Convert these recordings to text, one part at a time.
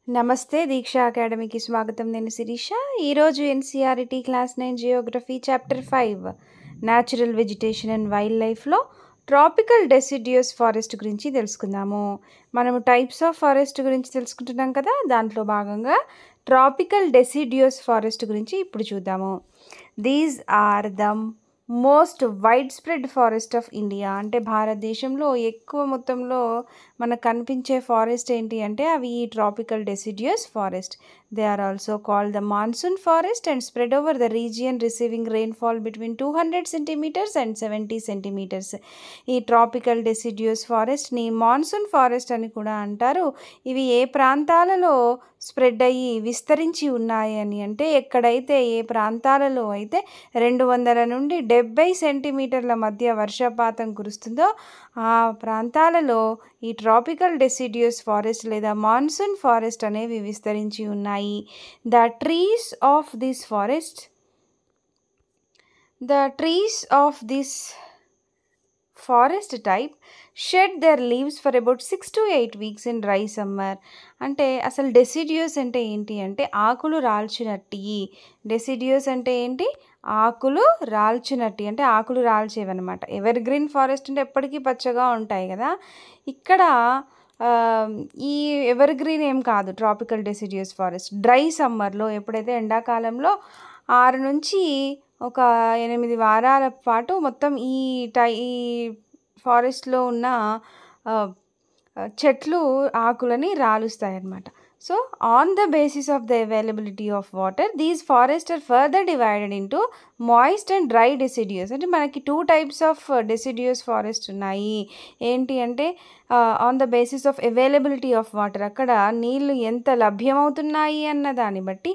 నమస్తే దీక్షా అకాడమీకి స్వాగతం. నేను శిరీష. ఈరోజు NCERT class 9 Geography chapter 5 natural vegetation and wild లైఫ్లో ట్రాపికల్ డెసిడ్యూస్ ఫారెస్ట్ గురించి తెలుసుకుందాము. మనము టైప్స్ ఆఫ్ ఫారెస్ట్ గురించి తెలుసుకుంటున్నాం కదా, దాంట్లో భాగంగా ట్రాపికల్ డెసిడ్యూస్ ఫారెస్ట్ గురించి ఇప్పుడు చూద్దాము. These are the most widespread forest of India. అంటే భారతదేశంలో ఎక్కువ మొత్తంలో మనకు కనిపించే ఫారెస్ట్ ఏంటి అంటే అవి ఈ tropical deciduous forest. They are also called the monsoon forest and spread over the region receiving rainfall between 200 centimetres and 70 centimetres. ఈ ట్రాపికల్ డెసిడ్యూస్ ఫారెస్ట్ని మాన్సూన్ ఫారెస్ట్ అని కూడా అంటారు. ఇవి ఏ ప్రాంతాలలో స్ప్రెడ్ అయ్యి విస్తరించి ఉన్నాయి అని అంటే ఎక్కడైతే ఏ ప్రాంతాలలో అయితే 200 నుండి 70 సెంటీమీటర్ల మధ్య వర్షపాతం కురుస్తుందో ఆ ప్రాంతాలలో ఈ ట్రాపికల్ డెసిడ్యూస్ ఫారెస్ట్ లేదా మాన్సూన్ ఫారెస్ట్ అనేవి విస్తరించి ఉన్నాయి. The trees of this forest type shed their leaves for about 6 to 8 weeks in dry summer. అంటే అసలు డెసిడ్యూస్ అంటే ఏంటి అంటే ఆకులు రాల్చినట్టి. డెసిడ్యూస్ అంటే ఏంటి? ఆకులు రాల్చినట్టి, అంటే ఆకులు రాల్చేవన్నమాట. ఎవర్ గ్రీన్ ఫారెస్ట్ అంటే ఎప్పటికీ పచ్చగా ఉంటాయి కదా, ఇక్కడ ఈ ఎవర్ గ్రీన్ ఏం కాదు ట్రాపికల్ డెసిడ్యూస్ ఫారెస్ట్. డ్రై సమ్మర్లో ఎప్పుడైతే ఎండాకాలంలో 6 నుంచి ఒక 8 వారాల పాటు మొత్తం ఈ ఫారెస్ట్లో ఉన్న చెట్లు ఆకులని రాలుస్తాయి అన్నమాట. So on the basis of the availability of water these forest are further divided into moist and dry deciduous. అంటే మనకి 2 types ఆఫ్ డెసిడ్యూస్ ఫారెస్ట్ ఉన్నాయి. ఏంటి అంటే on the basis of availability of water, అక్కడ నీళ్లు ఎంత లభ్యమవుతున్నాయి అన్న దాన్ని బట్టి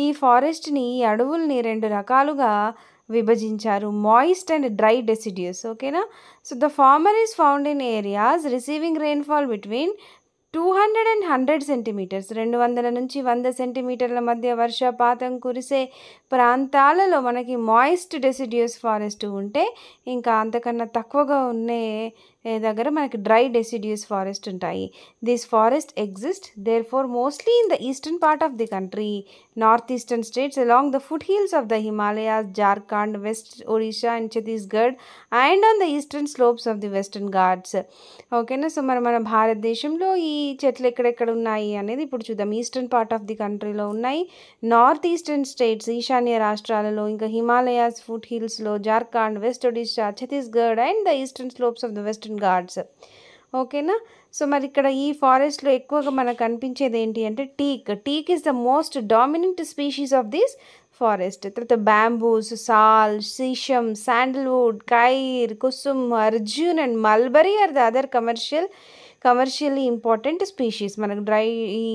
ఈ ఫారెస్ట్ని, ఈ అడవుల్ని 2 రకాలుగా విభజించారు, మాయిస్ట్ అండ్ డ్రై డెసిడ్యూస్. ఓకేనా? So the former is found in areas receiving rainfall between 200 and 100 centimetres. 200 నుంచి 100 సెంటీమీటర్ల మధ్య వర్షపాతం కురిసే ప్రాంతాలలో మనకి మాయిస్ట్ డెసిడ్యూస్ ఫారెస్ట్ ఉంటే, ఇంకా అంతకన్నా తక్కువగా ఉండే దగ్గర మనకి డ్రై డెసిడ్యూస్ ఫారెస్ట్ ఉంటాయి. This forest exist there for mostly in the eastern part of the country, north eastern states along the foot hills of the Himalayas, Jharkhand, west Odisha and Chhattisgarh and on the eastern slopes of the Western Ghats. ఓకేనా? So మన భారతదేశంలో ఈ చెట్లు ఎక్కడెక్కడ ఉన్నాయి అనేది ఇప్పుడు చూద్దాం. ఈస్టర్న్ పార్ట్ ఆఫ్ ది కంట్రీలో ఉన్నాయి, నార్త్ ఈస్టర్న్ స్టేట్స్ ఈశాన్య రాష్ట్రాలలో, ఇంకా హిమాలయాస్ ఫుట్ హిల్స్లో, Jharkhand, west Odisha, Chhattisgarh and the eastern slopes of the western Ghats. ఓకేనా? సో మరి ఇక్కడ ఈ ఫారెస్ట్లో ఎక్కువగా మనకు కనిపించేది ఏంటి అంటే teak is the most dominant species of this forest. తర్వాత bamboos, sal, sheesham, sandalwood, khair, kusum, arjun and mulberry are the other commercially important species. మనకు ఈ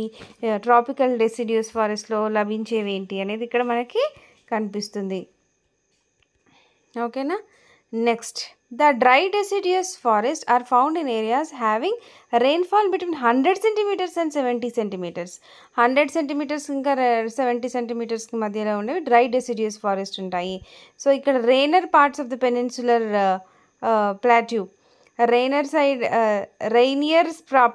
ట్రాపికల్ డెసిడ్యూస్ ఫారెస్ట్లో లభించేవి ఏంటి అనేది ఇక్కడ మనకి కనిపిస్తుంది. ఓకేనా? Next, the dry deciduous forest are found in areas having rainfall between 100 centimetres and 70 centimetres. 100 centimetres ఇంకా 70 సెంటీమీటర్స్కి మధ్యలో ఉండేవి డ్రై డెసిడ్యూస్ ఫారెస్ట్ ఉంటాయి. సో ఇక్కడ rainier parts of the peninsular plateau, rainier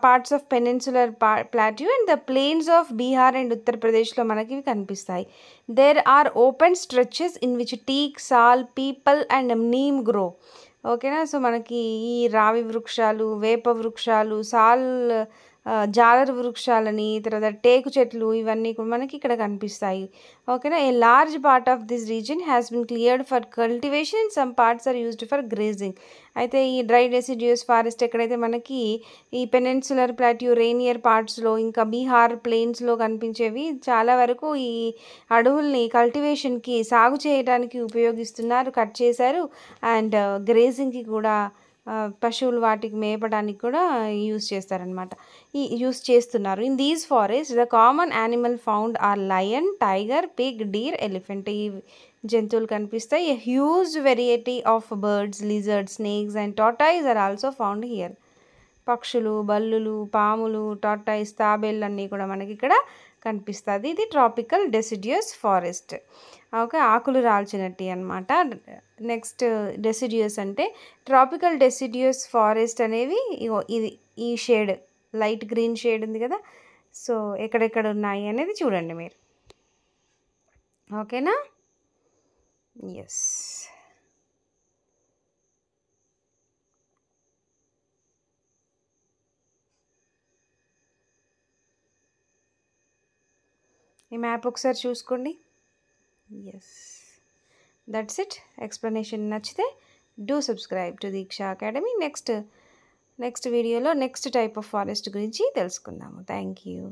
parts of peninsular plateau and the plains of Bihar and Uttar Pradeshలో మనకి కనిపిస్తాయి. There are open stretches in which teak, sal, peepal and neem grow. ఓకేనా? So మనకి ఈ రావి వృక్షాలు, వేప వృక్షాలు, జాలర్ వృక్షాలని, తర్వాత టేకు చెట్లు, ఇవన్నీ కూడా మనకి ఇక్కడ కనిపిస్తాయి. ఓకేనా? A large part of this region has been cleared for cultivation and some parts are used for grazing. అయితే ఈ డ్రై డెసిడ్యూస్ ఫారెస్ట్ ఎక్కడైతే మనకి ఈ పెనిన్సులర్ ప్లాట్యూ, రెయినియర్ పార్ట్స్లో, ఇంకా బీహార్ ప్లెయిన్స్లో కనిపించేవి చాలా వరకు ఈ అడవుల్ని కల్టివేషన్కి, సాగు చేయడానికి ఉపయోగిస్తున్నారు, కట్ చేశారు. అండ్ గ్రేజింగ్కి కూడా, పశువులు వాటికి మేపడానికి కూడా యూజ్ చేస్తున్నారు. In these forest the common animal found are lion, tiger, pig, deer, elephant. ఈ జంతువులు కనిపిస్తాయి. A huge variety of birds, lizards, snakes and tortoise are also found here. పక్షులు, బల్లులు, పాములు, టార్టాయిస్, తాబేళ్ళు అన్నీ కూడా మనకి ఇక్కడ కనిపిస్తుంది. ఇది ట్రాపికల్ డెసిడ్యూస్ ఫారెస్ట్. ఓకే, ఆకులు రాల్చినట్టు అనమాట. నెక్స్ట్ డెసిడ్యూస్ అంటే ట్రాపికల్ డెసిడ్యూస్ ఫారెస్ట్ అనేవి ఇది ఈ షేడ్, లైట్ గ్రీన్ షేడ్ ఉంది కదా, సో ఎక్కడెక్కడ ఉన్నాయి అనేది చూడండి మీరు. ఓకేనా? ఎస్. ఈ మ్యాప్ ఒకసారి చూసుకోండి. Yes, that's it. ఎక్స్ప్లెనేషన్ నచ్చితే do subscribe to Diksha academy. Next వీడియోలో నెక్స్ట్ టైప్ ఆఫ్ ఫారెస్ట్ గురించి తెలుసుకుందాము. Thank you.